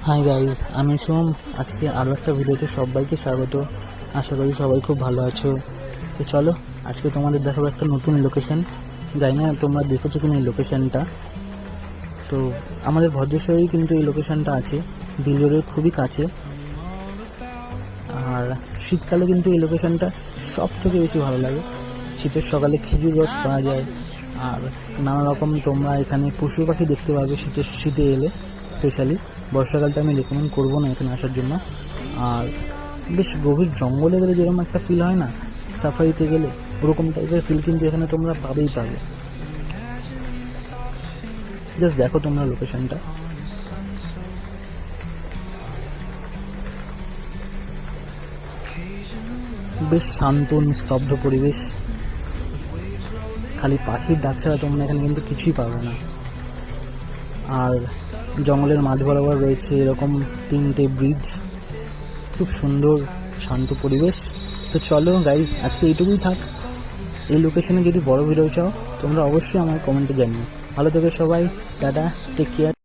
Hi guys, আমি সোম। আজকে আরও একটা ভিডিওতে সবাইকে স্বাগত। আশা করি সবাই খুব ভালো আছো। তো চলো, আজকে তোমাদের দেখাবো একটা নতুন লোকেশন। জানি না তোমরা দেখেছো কিনা এই লোকেশনটা। তো আমাদের ভদ্রেশ্বরেই কিন্তু এই লোকেশনটা আছে, দিল রোডের খুবই কাছে। আর শীতকালে কিন্তু এই লোকেশনটা সব থেকে বেশি ভালো লাগে। শীতের সকালে খেজুর রস পাওয়া যায়, আর নানা রকম তোমরা এখানে পশু পাখি দেখতে পাবে শীতে এলে। স্পেশালি বর্ষাকালটা আমি রেকমেন্ড করবো না এখানে আসার জন্য। আর বেশ গভীর জঙ্গলে গেলে যেরকম একটা ফিল হয় না, সাফারিতে গেলে ওরকম টাইপের ফিল কিন্তু এখানে তোমরা পাবে। জাস্ট দেখো তোমরা লোকেশনটা, বেশ শান্ত নিস্তব্ধ পরিবেশ। খালি পাখির ডাক ছাড়া তোমরা এখানে কিন্তু কিছুই পাবে না। আর জঙ্গলের মাঝ বরাবর রয়েছে এরকম 3টে ব্রিজ। খুব সুন্দর শান্ত পরিবেশ। তো চলো গাইজ, আজকে এইটুকুই থাক। এই লোকেশনে যদি বড় ভিডিও চাও তোমরা অবশ্যই আমার কমেন্টে জানিও। ভালো থেকো সবাই, টাটা, টেক কেয়ার।